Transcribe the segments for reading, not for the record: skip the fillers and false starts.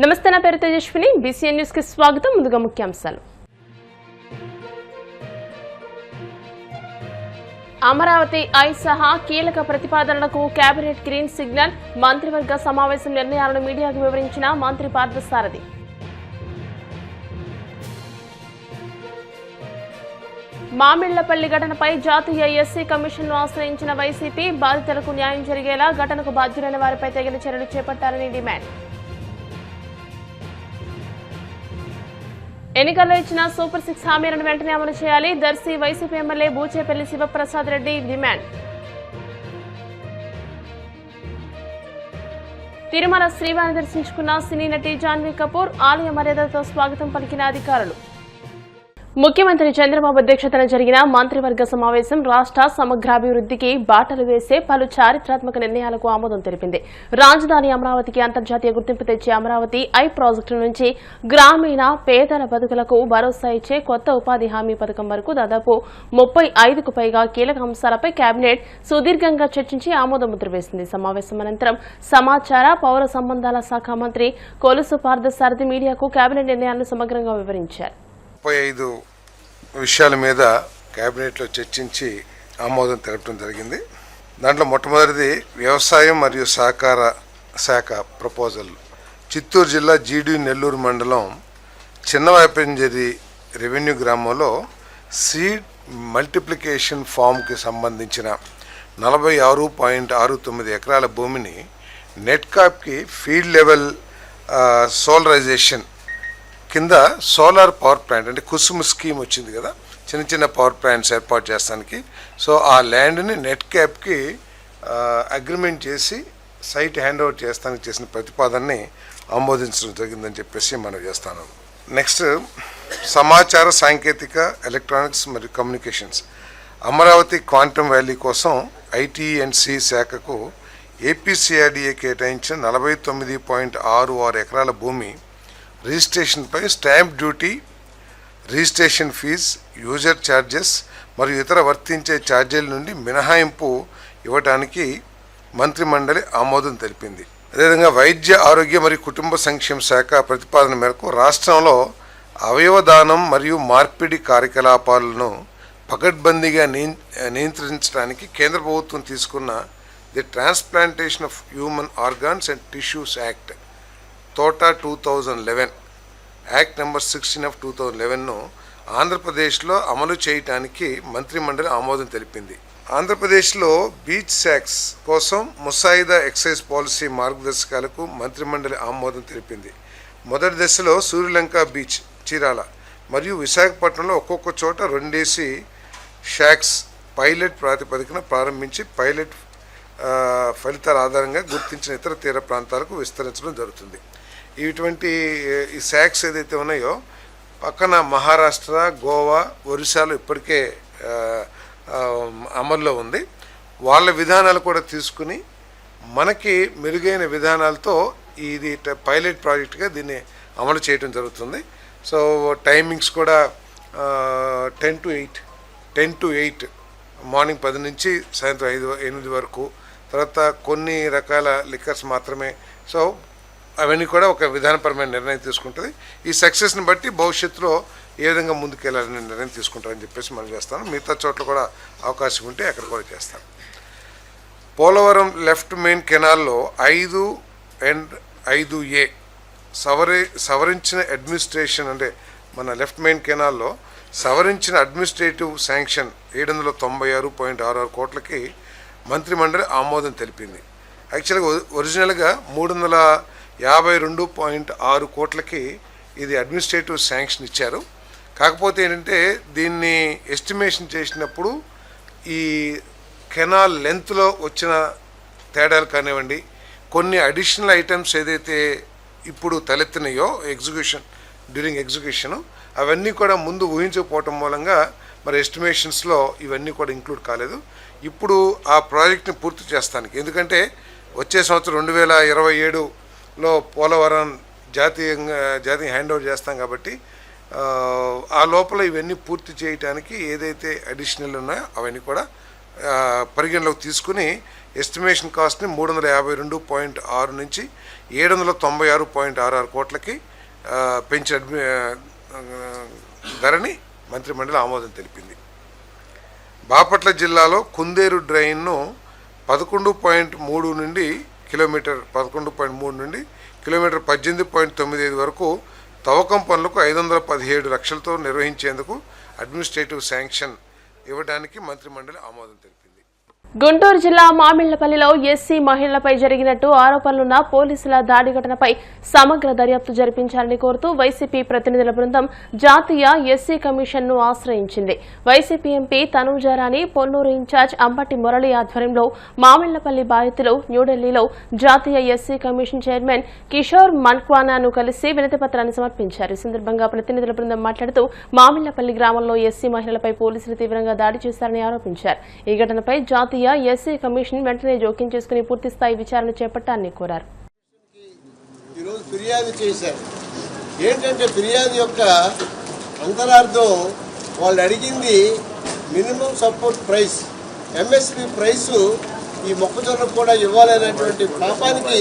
నమస్తే, నా పేరు తేజస్విని. బీసీఎన్ న్యూస్ కి స్వాగతం. ముందుగా ముఖ్యాంశాలు. అమరావతి ఐ సహా కీలక ప్రతిపాదనలకు కేబినెట్ గ్రీన్ సిగ్నల్. మంత్రివర్గ సమావేశం నిర్ణయాలను మీడియాకు వివరించిన మంత్రి పార్థసారథి. మామిళ్లపల్లి ఘటనపై జాతీయ ఎస్సీ కమిషన్ను ఆశ్రయించిన వైసీపీ. బాధితులకు న్యాయం జరిగేలా ఘటనకు బాధ్యులైన వారిపై తగిన చర్యలు చేపట్టాలని డిమాండ్. ఎన్నికల్లో ఇచ్చిన సూపర్ 6 హామీలను వెంటనే అమలు చేయాలి. Darsi YCP MLA Buchepalli Sivaprasad Reddy demand. Tirumala శ్రీవారిని దర్శించుకున్న సినీ నటి జాన్వీ కపూర్. ఆలయ మర్యాదలతో స్వాగతం పలికిన అధికారులు. ముఖ్యమంత్రి చంద్రబాబు అధ్యక్షతన జరిగిన మంత్రివర్గ సమావేశం రాష్ట్ర సమగ్రాభివృద్ధికి బాటలు వేసే పలు చారిత్రాత్మక నిర్ణయాలకు ఆమోదం తెలిపింది. రాజధాని అమరావతికి అంతర్జాతీయ గుర్తింపు తెచ్చే అమరావతి ఐ ప్రాజెక్టు నుంచి గ్రామీణ పేదల బతుకులకు భరోసా ఇచ్చే కొత్త ఉపాధి హామీ పథకం వరకు దాదాపు 35కు పైగా కీలక అంశాలపై కేబినెట్ సుదీర్ఘంగా చర్చించి ఆమోద ముద్ర వేసింది. సమావేశం అనంతరం సమాచార పౌర సంబంధాల శాఖ మంత్రి కొలుసు పార్థసారథి మీడియాకు కేబినెట్ నిర్ణయాలను సమగ్రంగా వివరించారు. 35 విషయాల మీద కేబినెట్లో చర్చించి ఆమోదం తెలపడం జరిగింది. దాంట్లో మొట్టమొదటిది వ్యవసాయం మరియు సహకార శాఖ ప్రపోజల్. చిత్తూరు జిల్లా జీడి నెల్లూరు మండలం చిన్నవాయపంజరి రెవెన్యూ గ్రామంలో సీడ్ మల్టిప్లికేషన్ ఫామ్కి సంబంధించిన 46.69 ఎకరాల భూమిని నెట్కాప్కి ఫీల్డ్ లెవెల్ సోలరైజేషన్ కింద సోలార్ పవర్ ప్లాంట్ అంటే కుసుమ్ స్కీమ్ వచ్చింది కదా, చిన్న చిన్న పవర్ ప్లాంట్స్ ఏర్పాటు చేస్తానికి. సో ఆ ల్యాండ్ని నెట్ క్యాప్కి అగ్రిమెంట్ చేసి సైట్ హ్యాండ్ ఓవర్ చేస్తానికి చేసిన ప్రతిపాదనని ఆమోదించడం జరిగిందని చెప్పేసి మనం చేస్తాను. నెక్స్ట్ సమాచార సాంకేతిక ఎలక్ట్రానిక్స్ మరియు కమ్యూనికేషన్స్. అమరావతి క్వాంటమ్ వ్యాలీ కోసం ఐటీఎన్సీ శాఖకు ఏపీసీఆర్డీఏ కేటాయించిన 49.66 ఎకరాల భూమి రిజిస్ట్రేషన్పై stamp duty, registration fee, user charges మరియు ఇతర వర్తించే ఛార్జీల నుండి మినహాయింపు ఇవ్వడానికి మంత్రిమండలి ఆమోదం తెలిపింది. అదేవిధంగా వైద్య ఆరోగ్య మరియు కుటుంబ సంక్షేమ శాఖ ప్రతిపాదన మేరకు రాష్ట్రంలో అవయవదానం మరియు మార్పిడి కార్యకలాపాలను పకడ్బందీగా నియంత్రించడానికి కేంద్ర ప్రభుత్వం తీసుకున్న the transplantation of human organs and tissues act తోటా 2011 యాక్ట్ నెంబర్ 16 ఆఫ్ 2011ను ఆంధ్రప్రదేశ్లో అమలు చేయడానికి మంత్రిమండలి ఆమోదం తెలిపింది. ఆంధ్రప్రదేశ్లో బీచ్ శాక్స్ కోసం ముసాయిదా ఎక్సైజ్ పాలసీ మార్గదర్శకాలకు మంత్రిమండలి ఆమోదం తెలిపింది. మొదటి దశలో సూర్యలంక బీచ్, చీరాల మరియు విశాఖపట్నంలో ఒక్కొక్క చోట 2 షాక్స్ పైలట్ ప్రాతిపదికన ప్రారంభించి పైలట్ ఫలితాల ఆధారంగా గుర్తించిన ఇతర తీర ప్రాంతాలకు విస్తరించడం జరుగుతుంది. ఇటువంటి ఈ శాక్స్ ఏదైతే ఉన్నాయో పక్కన మహారాష్ట్ర, గోవా, ఒరిస్సాలో ఇప్పటికే అమల్లో ఉంది. వాళ్ళ విధానాలు కూడా తీసుకుని మనకి మెరుగైన విధానాలతో ఇది పైలట్ ప్రాజెక్ట్గా దీన్ని అమలు చేయడం జరుగుతుంది. సో టైమింగ్స్ కూడా 10 to 8 మార్నింగ్ 10 నుంచి సాయంత్రం 8 వరకు. తర్వాత కొన్ని రకాల లిక్కర్స్ మాత్రమే. సో అవన్నీ కూడా ఒక విధానపరమైన నిర్ణయం తీసుకుంటుంది. ఈ సక్సెస్ని బట్టి భవిష్యత్తులో ఏ విధంగా ముందుకెళ్ళాలని నిర్ణయం తీసుకుంటారని చెప్పేసి మనం చేస్తాను. మిగతా చోట్ల కూడా అవకాశం ఉంటే అక్కడ కూడా చేస్తాం. పోలవరం లెఫ్ట్ మెయిన్ కెనాల్లో 5 and 5A సవరించిన అడ్మినిస్ట్రేషన్ అంటే మన లెఫ్ట్ మెయిన్ కెనాల్లో సవరించిన అడ్మినిస్ట్రేటివ్ శాంక్షన్ 796.66 కోట్లకి మంత్రిమండలి ఆమోదం తెలిపింది. యాక్చువల్గా ఒరిజినల్గా 352.6 కోట్లకి ఇది అడ్మినిస్ట్రేటివ్ శాంక్షన్ ఇచ్చారు. కాకపోతే ఏంటంటే దీన్ని ఎస్టిమేషన్ చేసినప్పుడు ఈ కెనాల్ లెంత్లో వచ్చిన తేడాలు కానివ్వండి, కొన్ని అడిషనల్ ఐటమ్స్ ఏదైతే ఇప్పుడు తలెత్తినాయో డ్యూరింగ్ ఎగ్జిక్యూషన్ అవన్నీ కూడా ముందు ఊహించకపోవటం మూలంగా మరి ఎస్టిమేషన్స్లో ఇవన్నీ కూడా ఇంక్లూడ్ కాలేదు. ఇప్పుడు ఆ ప్రాజెక్ట్ని పూర్తి చేస్తానికి, ఎందుకంటే వచ్చే సంవత్సరం 2027లో పోలవరం జాతీయ హ్యాండ్ ఓవర్ చేస్తాం కాబట్టి ఆ లోపల ఇవన్నీ పూర్తి చేయడానికి ఏదైతే అడిషనల్ ఉన్నాయో అవన్నీ కూడా పరిగణలోకి తీసుకుని ఎస్టిమేషన్ కాస్ట్ని 352.6 నుంచి 796.66 కోట్లకి పెంచిన ధరని మంత్రిమండలి ఆమోదం తెలిపింది. బాపట్ల జిల్లాలో కుందేరు డ్రైన్ను 11.3 నుండి కిలోమీటర్ 11.3 నుండి కిలోమీటర్ 18.95 వరకు తవ్వకం పనులకు 517 లక్షలతో నిర్వహించేందుకు అడ్మినిస్ట్రేటివ్ శాంక్షన్ ఇవ్వడానికి మంత్రిమండలి ఆమోదం తెలిపింది. గుంటూరు జిల్లా మామిళ్లపల్లిలో ఎస్సీ మహిళలపై జరిగినట్టు ఆరోపణలున్న పోలీసుల దాడి ఘటనపై సమగ్ర దర్యాప్తు జరిపించాలని కోరుతూ వైసీపీ ప్రతినిధుల బృందం జాతీయ ఎస్సీ కమిషన్ ను ఆశ్రయించింది. YCP MP Tanujarani, Ponnuru incharge Ambati Murali ఆధ్వర్యంలో మామిళ్లపల్లి బాధితులు న్యూఢిల్లీలో జాతీయ ఎస్సీ కమిషన్ చైర్మన్ కిషోర్ మన్క్వానాను కలిసి వినతిపత్రాన్ని సమర్పించారు. ఈ సందర్భంగా ప్రతినిధుల బృందం మాట్లాడుతూ మామిళ్లపల్లి గ్రామంలో ఎస్సీ మహిళలపై పోలీసులు తీవ్రంగా దాడి చేశారని ఆరోపించారు. ఈ ఘటనపై జాతీయ ఎస్సీ కమిషన్ వెంటనే జోక్యం చేసుకుని పూర్తి స్థాయి విచారణ చేపట్టాలని కోరారు. ఈరోజు ఫిర్యాదు చేశారు. ఏంటంటే ఫిర్యాదు యొక్క అంతరార్థం వాళ్ళు అడిగింది minimum support price, MSP price ఈ మొక్కజొన్నకు కూడా ఇవ్వాలనేటువంటి పాపానికి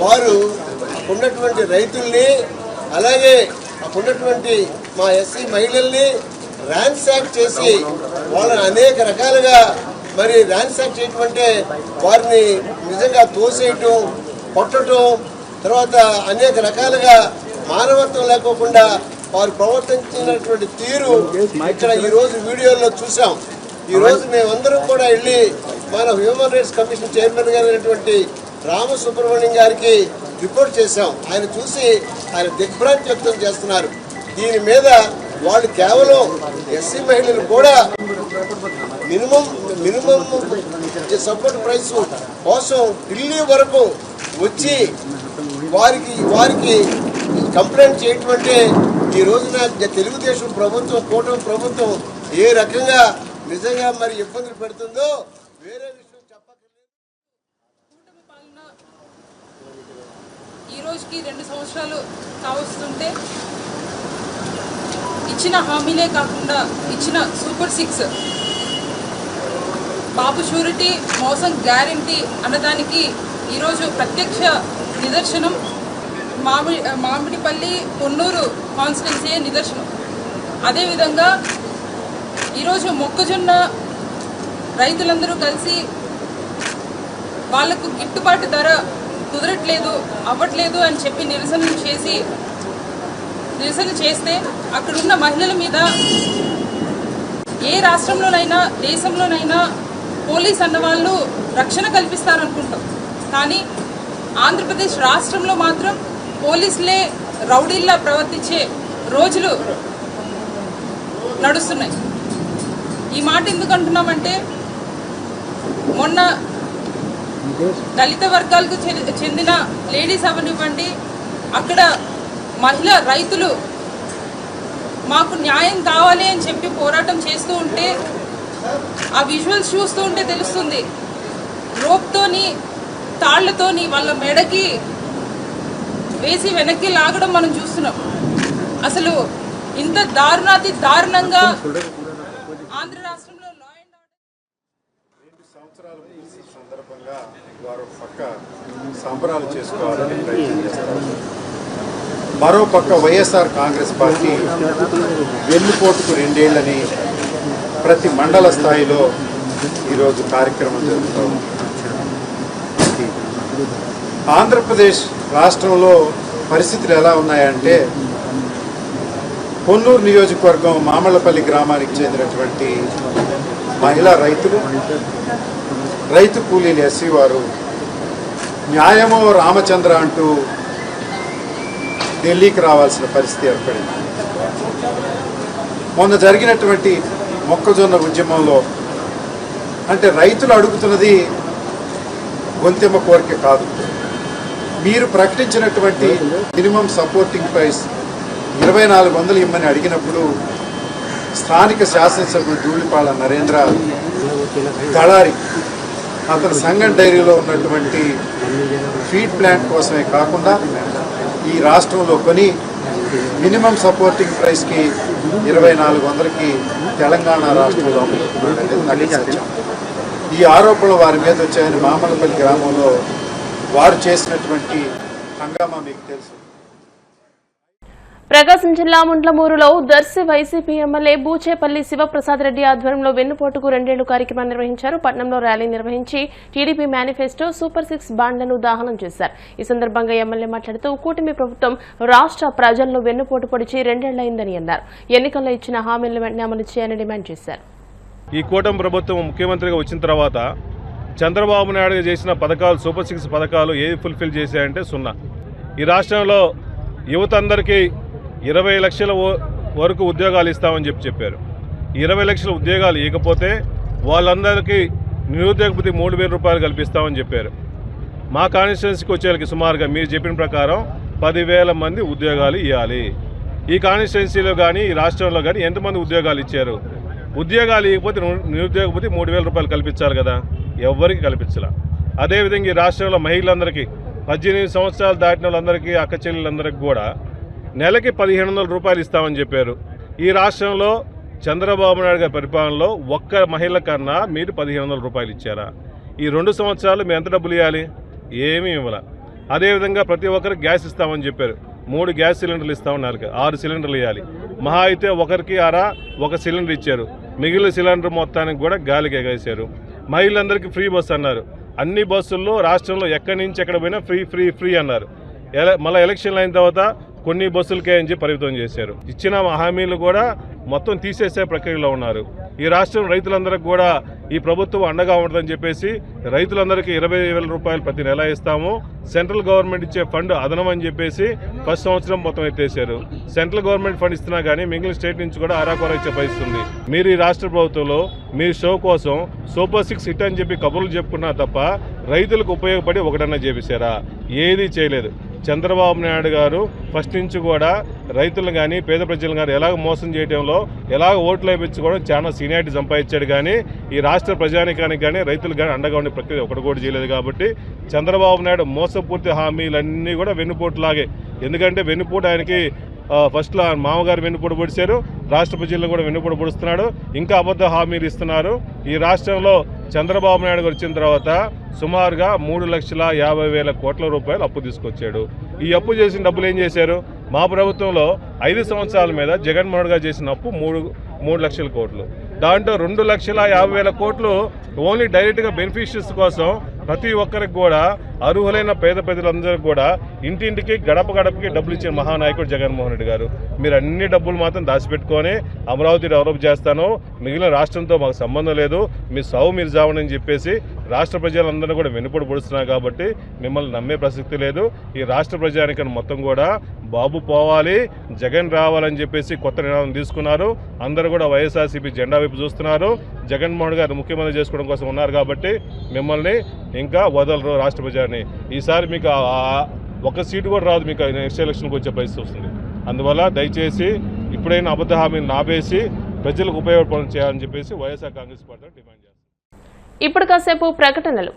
వారు ఉన్నటువంటి రైతుల్ని అలాగే ఉన్నటువంటి మా ఎస్సీ మహిళల్ని ర్యాన్సాక్ చేసి వాళ్ళని అనేక రకాలుగా మరి ర్యాన్సాక్ చేయటం అంటే వారిని నిజంగా తోసేయటం, కొట్టడం, తర్వాత అనేక రకాలుగా మానవత్వం లేకోకుండా వారు ప్రవర్తించినటువంటి తీరు ఇక్కడ ఈరోజు వీడియోలో చూసాం. ఈరోజు మేమందరం కూడా వెళ్ళి మన హ్యూమన్ రైట్స్ కమిషన్ చైర్మన్ గారు అయినటువంటి రామసుబ్రహ్మణ్యం గారికి రిపోర్ట్ చేశాం. ఆయన చూసి ఆయన దిగ్భ్రాంతి వ్యక్తం చేస్తున్నారు. దీని మీద వాళ్ళు కేవలం ఎస్సీ మహిళలు కూడా మినిమం సపోర్ట్ ప్రైస్ కోసం ఢిల్లీ వరకు వచ్చి వారికి కంప్లైంట్ చేయటం అంటే ఈ రోజున తెలుగుదేశం ప్రభుత్వం, కూటమి ప్రభుత్వం ఏ రకంగా నిజంగా మరి ఇబ్బందులు పెడుతుందో వేరే విషయం చెప్పక్కర్లేదు. కూటమి పాలన ఈ రోజుకి 2 సంవత్సరాలు కావస్తుంటే ఇచ్చిన హామీలే కాకుండా ఇచ్చిన సూపర్ 6 బాబు షూరిటీ, మోసం గ్యారంటీ అన్నదానికి ఈరోజు ప్రత్యక్ష నిదర్శనం మామిడిపల్లి పొన్నూరు కాన్స్టిట్యున్సీ నిదర్శనం. అదేవిధంగా ఈరోజు మొక్కజొన్న రైతులందరూ కలిసి వాళ్లకు గిట్టుబాటు ధర కుదరట్లేదు, అవ్వట్లేదు అని చెప్పి నిరసన చేస్తే అక్కడున్న మహిళల మీద ఏ రాష్ట్రంలోనైనా దేశంలోనైనా పోలీస్ అన్నవాళ్ళు రక్షణ కల్పిస్తారనుకుంటాం. కానీ ఆంధ్రప్రదేశ్ రాష్ట్రంలో మాత్రం పోలీసులే రౌడీల్లా ప్రవర్తించే రోజులు నడుస్తున్నాయి. ఈ మాట ఎందుకు అంటున్నామంటే మొన్న దళిత వర్గాలకు చెందిన లేడీస్ అవనివ్వండి, అక్కడ మహిళా రైతులు మాకు న్యాయం కావాలి అని చెప్పి పోరాటం చేస్తూ ఉంటే ఆ విజువల్స్ చూస్తూ ఉంటే తెలుస్తుంది. రోప్తోని తాళ్లతోని వాళ్ళ మెడకి వేసి వెనక్కి లాగడం మనం చూస్తున్నాం. అసలు ఇంత దారుణంగా ఆంధ్ర రాష్ట్రంలో లా అండ్ ఆర్డర్ 2 సంవత్సరాల పూర్తి సందర్భంగా వారు పక్క సంబరాలు చేసుకోవాలని ప్రయత్నం చేస్తారు. మరో పక్క వైఎస్ఆర్ కాంగ్రెస్ పార్టీ వెన్నుపోటుకు 2 ఏళ్లని ప్రతి మండల స్థాయిలో ఈరోజు కార్యక్రమం జరుగుతాం. ఆంధ్రప్రదేశ్ రాష్ట్రంలో పరిస్థితులు ఎలా ఉన్నాయంటే పొన్నూరు నియోజకవర్గం మామిళ్లపల్లి గ్రామానికి చెందినటువంటి మహిళా రైతు కూలీలు ఎస్సీ వారు న్యాయమో రామచంద్ర అంటూ ఢిల్లీకి రావాల్సిన పరిస్థితి ఏర్పడింది. మొన్న జరిగినటువంటి మొక్కజొన్న ఉద్యమంలో అంటే రైతులు అడుగుతున్నది గొంతెమ్మ కోరిక కాదు. మీరు ప్రకటించినటువంటి మినిమం సపోర్టింగ్ ప్రైస్ 2400 ఇమ్మని అడిగినప్పుడు స్థానిక శాసనసభ్యుడు ధూళిపాళ నరేంద్ర దళారి అతని సంగం డైరీలో ఉన్నటువంటి ఫీడ్ ప్లాంట్ కోసమే కాకుండా ఈ రాష్ట్రంలో కొని మినిమం సపోర్టింగ్ ప్రైస్కి 2400కి తెలంగాణ రాష్ట్రంలో అమ్ముతున్నాడు అనేది సత్యం. ఈ ఆరోపణలు వారి మీద వచ్చాయని మామల్లపల్లి గ్రామంలో వారు చేసినటువంటి హంగామా మీకు తెలుసు. ప్రకాశం జిల్లా ముండ్లమూరులో దర్శి వైసీపీ ఎమ్మెల్యే బూచేపల్లి శివప్రసాద్ రెడ్డి ఆధ్వర్యంలో వెన్నుపోటుకు 2 ఏళ్లు కార్యక్రమాన్ని నిర్వహించారు. పట్నంలో ర్యాలీ నిర్వహించి టీడీపీ మేనిఫెస్టో సూపర్ 6 బాండ్లను దహనం చేశారు. ఈ సందర్భంగా ఎమ్మెల్యే మాట్లాడుతూ కూటమి ప్రభుత్వం రాష్ట్ర ప్రజలను వెన్నుపోటు పొడిచి 2 ఏళ్లైందని అన్నారు. ఎన్నికల్లో ఇచ్చిన హామీలను వెంటనే అమలు చేయాలని డిమాండ్ చేశారు. ఈ కూటమి ప్రభుత్వం ముఖ్యమంత్రిగా వచ్చిన తర్వాత చంద్రబాబు నాయుడు చేసిన పథకాలు సూపర్ 6 పథకాలు ఏది ఫుల్ఫిల్ చేశాయంటే 0. ఈ రాష్ట్రంలో యువత అందరికీ 20 లక్షల వరకు ఉద్యోగాలు ఇస్తామని చెప్పారు. 20 లక్షల ఉద్యోగాలు ఇవ్వకపోతే వాళ్ళందరికీ నిరుద్యోగ భృతి 3,000 రూపాయలు కల్పిస్తామని చెప్పారు. మా కాన్స్టిట్యున్సీకి వచ్చేళ్ళకి సుమారుగా మీరు చెప్పిన ప్రకారం 10,000 మంది ఉద్యోగాలు ఇవ్వాలి. ఈ కాన్స్టిట్యున్సీలో కానీ ఈ రాష్ట్రంలో కానీ ఎంతమంది ఉద్యోగాలు ఇచ్చారు? ఉద్యోగాలు ఇవ్వకపోతే నిరుద్యోగ భృతి 3,000 రూపాయలు కల్పించాలి కదా, ఎవరికి కల్పించాల. అదేవిధంగా ఈ రాష్ట్రంలో మహిళలందరికీ 18 సంవత్సరాలు దాటిన వాళ్ళందరికీ అక్క చెల్లెలందరికీ కూడా నెలకి 1,500 రూపాయలు ఇస్తామని చెప్పారు. ఈ రాష్ట్రంలో చంద్రబాబు నాయుడు గారి పరిపాలనలో ఒక్క మహిళ కన్నా మీరు 1,500 రూపాయలు ఇచ్చారా? ఈ 2 సంవత్సరాలు మీరు ఎంత డబ్బులు ఇవ్వాలి? ఏమీ ఇవ్వాల. అదేవిధంగా ప్రతి ఒక్కరికి గ్యాస్ ఇస్తామని చెప్పారు. 3 గ్యాస్ సిలిండర్లు ఇస్తామన్నారు. 6 సిలిండర్లు ఇవ్వాలి. మహా అయితే ఒకరికి ఒక సిలిండర్ ఇచ్చారు. మిగిలిన సిలిండర్ మొత్తానికి కూడా గాలికి ఎగేశారు. మహిళలందరికీ ఫ్రీ బస్సు అన్నారు. అన్ని బస్సుల్లో రాష్ట్రంలో ఎక్కడి నుంచి ఎక్కడ పోయినా ఫ్రీ ఫ్రీ ఫ్రీ అన్నారు. మళ్ళీ ఎలక్షన్లు అయిన తర్వాత కొన్ని బస్సులకే అని చెప్పి పరిమితం చేశారు. ఇచ్చిన హామీలు కూడా మొత్తం తీసేసే ప్రక్రియలో ఉన్నారు. ఈ రాష్ట్రం రైతులందరికీ కూడా ఈ ప్రభుత్వం అండగా ఉంటుందని చెప్పేసి రైతులందరికీ 20,000 రూపాయలు ప్రతి నెల ఇస్తాము. సెంట్రల్ గవర్నమెంట్ ఇచ్చే ఫండ్ అదనం అని చెప్పేసి ఫస్ట్ సంవత్సరం మొత్తం ఎత్తేసారు. సెంట్రల్ గవర్నమెంట్ ఫండ్ ఇస్తున్నా కానీ మిగిలిన స్టేట్ నుంచి కూడా అరాకొర ఇచ్చే పరిస్థితి ఉంది. మీరు ఈ రాష్ట్ర ప్రభుత్వంలో మీ షో కోసం సూపర్ 6 హిట్ అని చెప్పి కబుర్లు చెప్పుకున్నా తప్ప రైతులకు ఉపయోగపడి ఒకటన్నా చేపిస్తారా? ఏదీ చేయలేదు. చంద్రబాబు నాయుడు గారు ఫస్ట్ నుంచి కూడా రైతులను కానీ పేద ప్రజలను కానీ ఎలాగ మోసం చేయడంలో ఎలాగ ఓట్లు వేయించుకోవడం చాలా సీనియారిటీ సంపాదించాడు. కానీ ఈ రాష్ట్ర ప్రజానికానికి కానీ రైతులకు కానీ అండగా ఉండే ప్రక్రియ ఒకటి కూడా చేయలేదు. కాబట్టి చంద్రబాబు నాయుడు మోసపూర్తి హామీలన్నీ కూడా వెన్నుపోటులాగే. ఎందుకంటే వెన్నుపోటు ఆయనకి ఫస్ట్లో మామగారు వెన్నుపోటు పొడిచారు, రాష్ట్ర ప్రజలను కూడా వెన్నుపోటు పొడుస్తున్నాడు, ఇంకా అబద్ధ హామీలు ఇస్తున్నారు. ఈ రాష్ట్రంలో చంద్రబాబు నాయుడు గారు వచ్చిన తర్వాత సుమారుగా 3,50,000 కోట్ల రూపాయలు అప్పు తీసుకొచ్చాడు. ఈ అప్పు చేసిన డబ్బులు ఏం చేశారు? మా ప్రభుత్వంలో 5 సంవత్సరాల మీద జగన్మోహన్ గారు చేసిన అప్పు 3 లక్షల కోట్లు. దాంట్లో 2,50,000 కోట్లు ఓన్లీ డైరెక్ట్గా బెనిఫిషరీస్ కోసం ప్రతి ఒక్కరికి కూడా అర్హులైన పేద ప్రజలందరికీ కూడా ఇంటింటికి గడప గడపకి డబ్బులు ఇచ్చిన మహానాయకుడు జగన్మోహన్ రెడ్డి గారు. మీరు అన్ని డబ్బులు మాత్రం దాచిపెట్టుకొని అమరావతి డెవలప్ చేస్తాను, మిగిలిన రాష్ట్రంతో మాకు సంబంధం లేదు, మీ సావు మీరు జావనని చెప్పేసి రాష్ట్ర ప్రజలందరూ కూడా వెనుపడి పొడుస్తున్నారు. కాబట్టి మిమ్మల్ని నమ్మే ప్రసక్తి లేదు. ఈ రాష్ట్ర ప్రజానికని మొత్తం కూడా బాబు పోవాలి, జగన్ రావాలని చెప్పేసి కొత్త నిర్ణయం తీసుకున్నారు. అందరూ కూడా వైఎస్ఆర్సీపీ జెండా వైపు చూస్తున్నారు. జగన్మోహన్ గారు ముఖ్యమంత్రి చేసుకోవడం కోసం ఉన్నారు. కాబట్టి మిమ్మల్ని ఇంకా వదలరు రాష్ట్ర ప్రజాని. ఈసారి మీకు ఒక సీటు కూడా రాదు, మీకు నెక్స్ట్ ఎలక్షన్కి వచ్చే పరిస్థితి వస్తుంది. అందువల్ల దయచేసి ఇప్పుడైనా అబద్ధ హామీని నాపేసి ప్రజలకు ఉపయోగపడడం చేయాలని చెప్పేసి వైఎస్ఆర్ కాంగ్రెస్ పార్టీ డిమాండ్ చేస్తారు. ఇప్పుడు కాసేపు ప్రకటనలు.